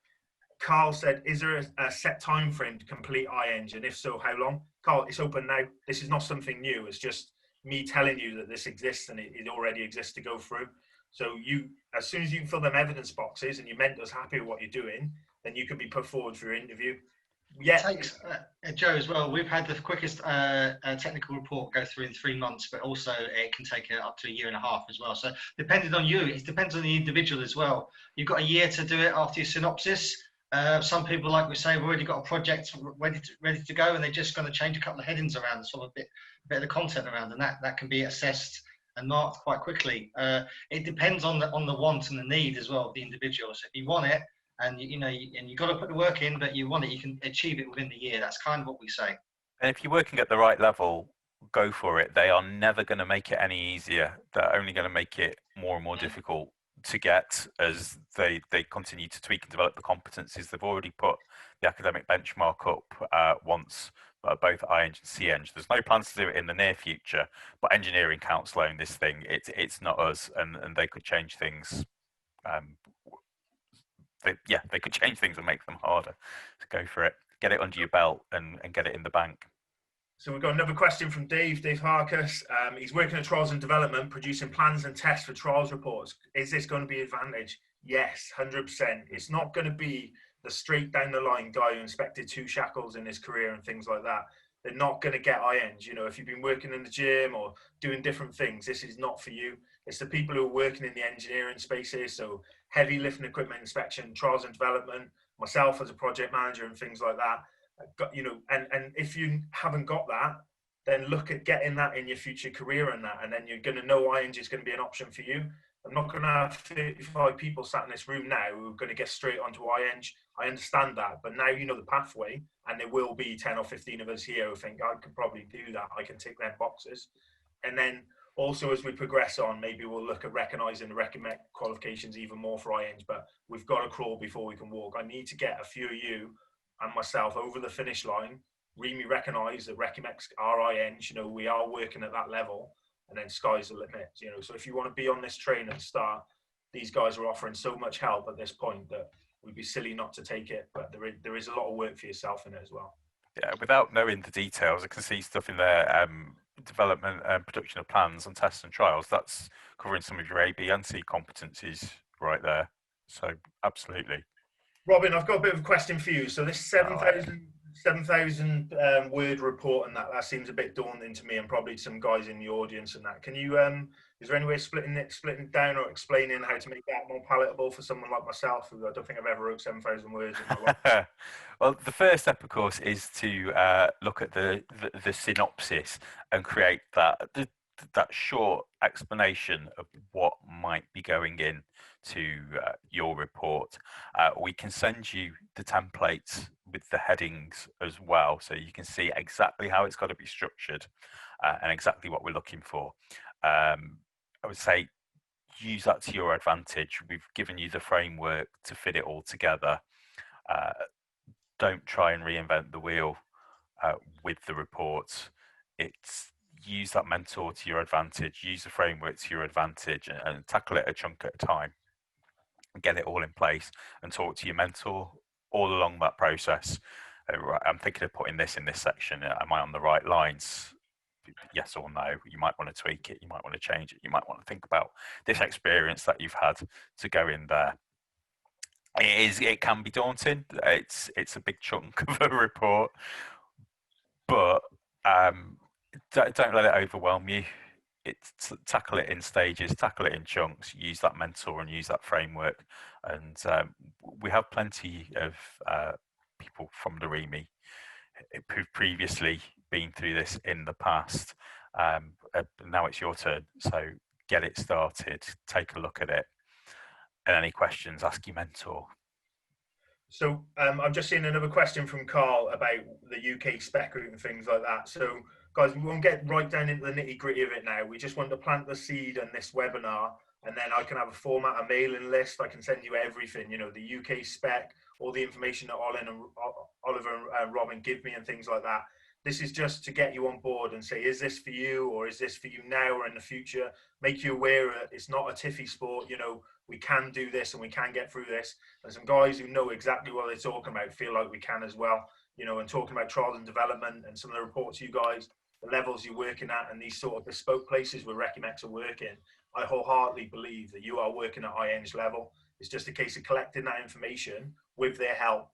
Speaker 4: Carl said, is there a set time frame to complete IEng? And if so, how long? Carl, it's open now. This is not something new. It's just me telling you that this exists and it already exists to go through. So you, as soon as you can fill them evidence boxes and your mentor's happy with what you're doing, then you can be put forward for your interview. Yeah.
Speaker 2: It takes, Joe, as well, we've had the quickest technical report go through in 3 months, but also it can take up to a year and a half as well. So depending on you, it depends on the individual as well. You've got a year to do it after your synopsis. Some people, like we say, have already got a project ready to go, and they're just going to change a couple of headings around, sort of a bit of the content around, and that can be assessed and marked quite quickly. It depends on the want and the need as well of the individual. So if you want it, and and you've got to put the work in, but you want it, you can achieve it within the year. That's kind of what we say.
Speaker 3: And if you're working at the right level, go for it. They are never going to make it any easier. They're only going to make it more and more difficult to get as they continue to tweak and develop the competencies. They've already put the academic benchmark up once, both IEng and CEng. There's no plans to do it in the near future, but engineering council own this thing. It's not us, and they could change things. They could change things and make them harder. So go for it. Get it under your belt and get it in the bank.
Speaker 4: So we've got another question from Dave Harkus. He's working at trials and development, producing plans and tests for trials reports. Is this going to be an advantage? Yes, 100%. It's not going to be the straight down the line guy who inspected 2 shackles in his career and things like that. They're not going to get IEng. You know, if you've been working in the gym or doing different things, this is not for you. It's the people who are working in the engineering spaces, so heavy lifting equipment inspection, trials and development, myself as a project manager and things like that. And if you haven't got that, then look at getting that in your future career and then you're going to know IEng is going to be an option for you. I'm not going to have 35 people sat in this room now who are going to get straight onto IEng. I understand that, but now you know the pathway, and there will be 10 or 15 of us here who think I could probably do that. I can tick them boxes. And then also, as we progress on, maybe we'll look at recognising the REME qualifications even more for IEng, but we've got to crawl before we can walk. I need to get a few of you and myself over the finish line. REME recognise that RECOMEX are IEng, we are working at that level, and then sky's the limit, So if you want to be on this train and start, these guys are offering so much help at this point that we'd be silly not to take it, but there is a lot of work for yourself in it as well.
Speaker 3: Yeah, without knowing the details, I can see stuff in there, development and production of plans and tests and trials. That's covering some of your A, B and C competencies right there. So absolutely.
Speaker 4: Robin, I've got a bit of a question for you. So this 7,000 word report and that seems a bit daunting to me, and probably some guys in the audience and that. Can you, is there any way of splitting it down or explaining how to make that more palatable for someone like myself, who I don't think I've ever wrote 7,000 words in my life?
Speaker 3: Well, the first step, of course, is to look at the synopsis and create that short explanation of what might be going in to your report. We can send you the templates with the headings as well, so you can see exactly how it's got to be structured and exactly what we're looking for. I would say use that to your advantage. We've given you the framework to fit it all together. Don't try and reinvent the wheel with the reports. Use that mentor to your advantage, use the framework to your advantage, and tackle it a chunk at a time and get it all in place, and talk to your mentor all along that process. I'm thinking of putting this in this section. Am I on the right lines? Yes or no. You might want to tweak it, you might want to change it, you might want to think about this experience that you've had to go in there. It can be daunting. It's a big chunk of a report, but don't let it overwhelm you. Tackle it in stages, tackle it in chunks, use that mentor and use that framework. And we have plenty of people from the REME who've previously been through this in the past. Now it's your turn, so get it started, take a look at it, and any questions, ask your mentor.
Speaker 4: So I'm just seeing another question from Carl about the UK spec route and things like that. So guys, we won't get right down into the nitty gritty of it now. We just want to plant the seed in this webinar, and then I can have a format, a mailing list. I can send you everything, the UK spec, all the information that Oliver and Robin give me and things like that. This is just to get you on board and say, is this for you, or is this for you now or in the future? Make you aware that it's not a tiffy sport. We can do this and we can get through this. And some guys who know exactly what they're talking about feel like we can as well. And talking about trial and development and some of the reports you guys, the levels you're working at, and these sort of bespoke places where RECOMEX are working, I wholeheartedly believe that you are working at IEng's level. It's just a case of collecting that information with their help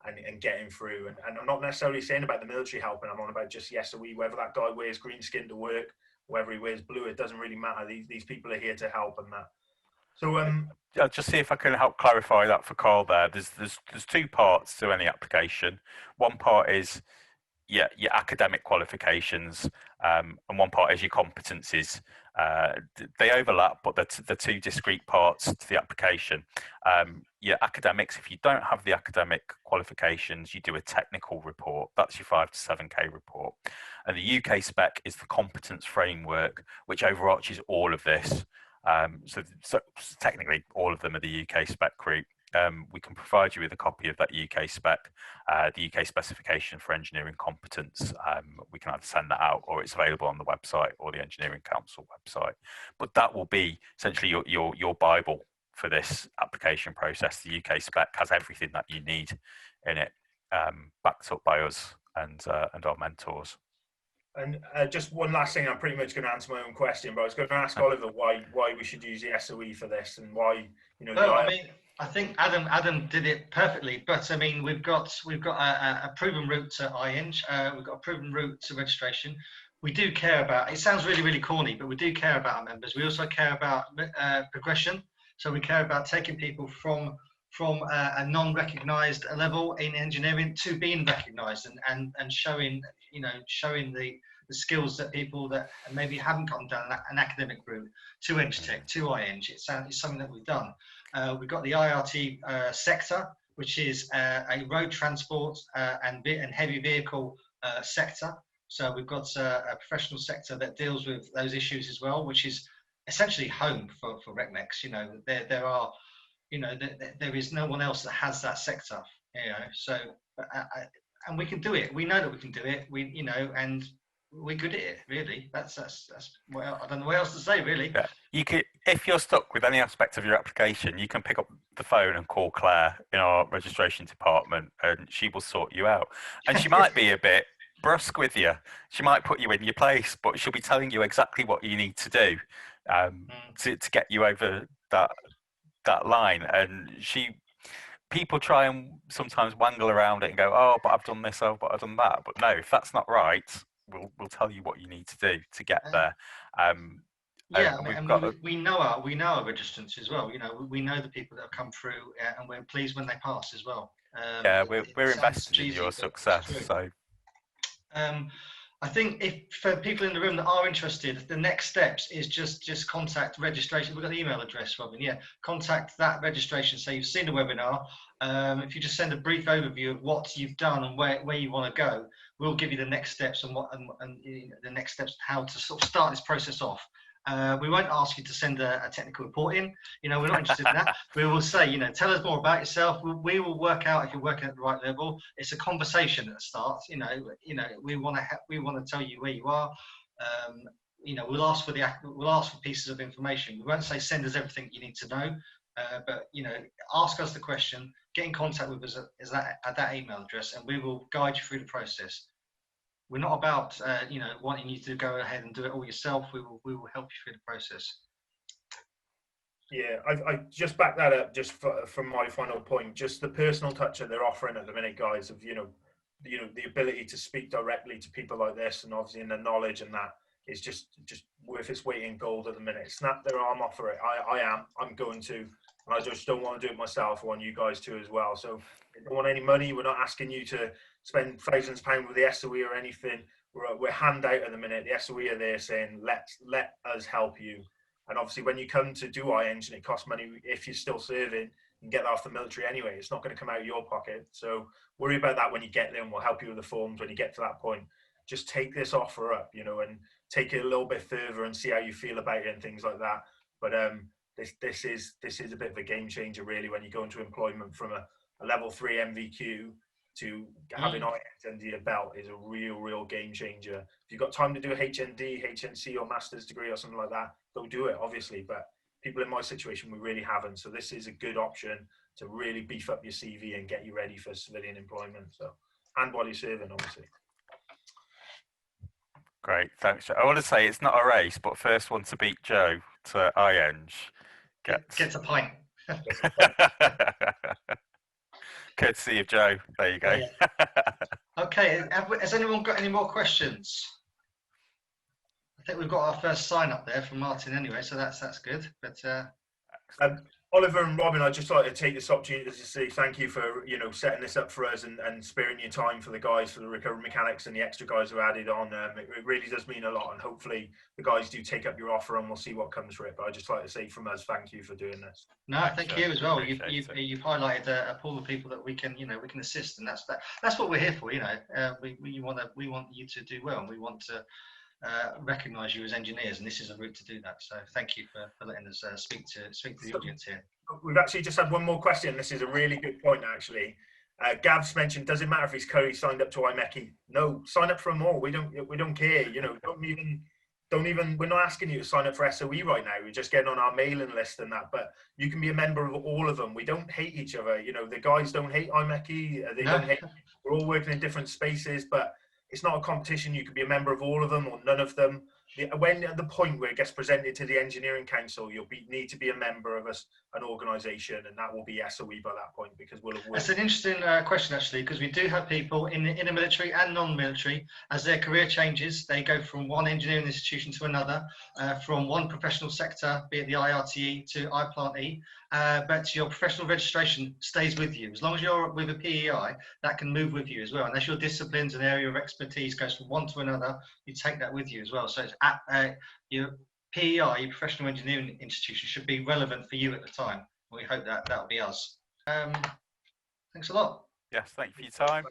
Speaker 4: and getting through. And I'm not necessarily saying about the military helping. I'm on about just the SOE, whether that guy wears green skin to work, whether he wears blue, it doesn't really matter. These people are here to help and that. So
Speaker 3: I'll just see if I can help clarify that for Carl there. There's two parts to any application. One part is your academic qualifications, and one part is your competencies. They overlap, but they're two discrete parts to the application. Your academics, if you don't have the academic qualifications, you do a technical report. That's your 5 to 7K report. And the UK spec is the competence framework, which overarches all of this. So technically, all of them are the UK spec group. We can provide you with a copy of that UK spec, the UK specification for engineering competence. We can either send that out, or it's available on the website or the Engineering Council website. But that will be essentially your Bible for this application process. The UK spec has everything that you need in it, backed up by us and our mentors.
Speaker 4: And just one last thing, I'm pretty much going to answer my own question, but I was going to ask Oliver why we should use the SOE for this, and why, you know.
Speaker 2: Well, I mean, I think Adam did it perfectly, but I mean, we've got a proven route to IEng, we've got a proven route to registration. We do care about, it sounds really, really corny, but we do care about our members. We also care about progression. So we care about taking people from a non-recognised level in engineering to being recognised, and showing the skills that people that maybe haven't gone down an academic route to EngTech, to IEng. It's something that we've done. We've got the IRT sector, which is a road transport and heavy vehicle sector. So we've got a professional sector that deals with those issues as well, which is essentially home for RECMEX. You know, there are, you know, there is no one else that has that sector. You know, so and we can do it. We know that we can do it. And we're good at it. Really, that's well, I don't know what else to say. Really,
Speaker 3: yeah. You could, if you're stuck with any aspect of your application, you can pick up the phone and call Claire in our registration department, and she will sort you out. And she might be a bit brusque with you. She might put you in your place, but she'll be telling you exactly what you need to do to get you over that line. And people try and sometimes wangle around it and go, oh, but I've done this, oh, but I've done that. But no, if that's not right, we'll tell you what you need to do to get there.
Speaker 2: Yeah, we know our registrants as well. You know, we know the people that have come through, and we're pleased when they pass as well.
Speaker 3: Yeah, we're invested in your success. So,
Speaker 2: I think for people in the room that are interested, the next steps is just contact registration. We've got the email address, Robin. Yeah, contact that registration. So you've seen the webinar. If you just send a brief overview of what you've done and where you want to go, we'll give you the next steps and the next steps, how to sort of start this process off. We won't ask you to send a technical report in. You know, we're not interested in that. We will say, you know, tell us more about yourself. We will work out if you're working at the right level. It's a conversation that starts. You know, we want to tell you where you are. You know, we'll ask for pieces of information. We won't say send us everything you need to know, but you know, ask us the question. Get in contact with us at that email address, and we will guide you through the process. We're not about you know, wanting you to go ahead and do it all yourself. We will help you through the process.
Speaker 4: Yeah, I just back that up just from my final point. Just the personal touch that they're offering at the minute, guys, of you know the ability to speak directly to people like this, and obviously in the knowledge, and that is just worth its weight in gold at the minute. Snap their arm off for it. I'm going to, and I just don't want to do it myself. I want you guys to as well. So we don't want any money. We're not asking you to spend thousands of pounds with the SOE or anything. We're hand out at the minute. The SOE are there saying, let us help you. And obviously when you come to do IEng and it costs money, if you're still serving, you can get that off the military anyway. It's not going to come out of your pocket. So worry about that when you get there, and we'll help you with the forms when you get to that point. Just take this offer up, you know, and take it a little bit further and see how you feel about it and things like that. But this is a bit of a game changer really, when you go into employment from a level 3 MVQ to having IEng under your belt is a real game changer. If you've got time to do a HND, HNC or master's degree or something like that, go do it, obviously. But people in my situation, we really haven't. So this is a good option to really beef up your CV and get you ready for civilian employment. So, and while you're serving, obviously.
Speaker 3: Great, thanks, Joe. I want to say it's not a race, but first one to beat Joe to IEng gets
Speaker 2: a pint.
Speaker 3: courtesy of Joe. There you go.
Speaker 2: Yeah. Okay, has anyone got any more questions? I think we've got our first sign up there from Martin anyway, so that's good. But
Speaker 4: Oliver and Robin, I'd just like to take this opportunity to say thank you for setting this up for us and sparing your time for the guys, for the recovery mechanics and the extra guys who added on. It really does mean a lot, and hopefully the guys do take up your offer and we'll see what comes for it. But I'd just like to say from us, thank you for doing this.
Speaker 2: No, thank you as well. You've highlighted a pool of people that we can assist, and that's what we're here for. We want you to do well, and we want to recognise you as engineers, and this is a route to do that. So thank you for letting us speak to the audience here.
Speaker 4: We've actually just had one more question. This is a really good point, actually. Gav's mentioned, does it matter if he's currently signed up to IEng? No, sign up for them all. We don't care. Don't even. We're not asking you to sign up for SOE right now. We're just getting on our mailing list and that. But you can be a member of all of them. We don't hate each other. The guys don't hate IEng. They don't hate. We're all working in different spaces, but it's not a competition. You can be a member of all of them or none of them. When at the point where it gets presented to the engineering council, you'll need to be a member of an organisation, and that will be SOE by that point, because we'll have worked.
Speaker 2: That's an interesting question, actually, because we do have people in the military and non-military. As their career changes, they go from one engineering institution to another, from one professional sector, be it the IRTE to IPLANT-E, but your professional registration stays with you. As long as you're with a PEI, that can move with you as well. Unless your disciplines and area of expertise goes from one to another, you take that with you as well. So it's your PEI, your professional engineering institution, should be relevant for you at the time. We hope that that'll be us. Thanks a lot.
Speaker 3: Yes, thank you for your time.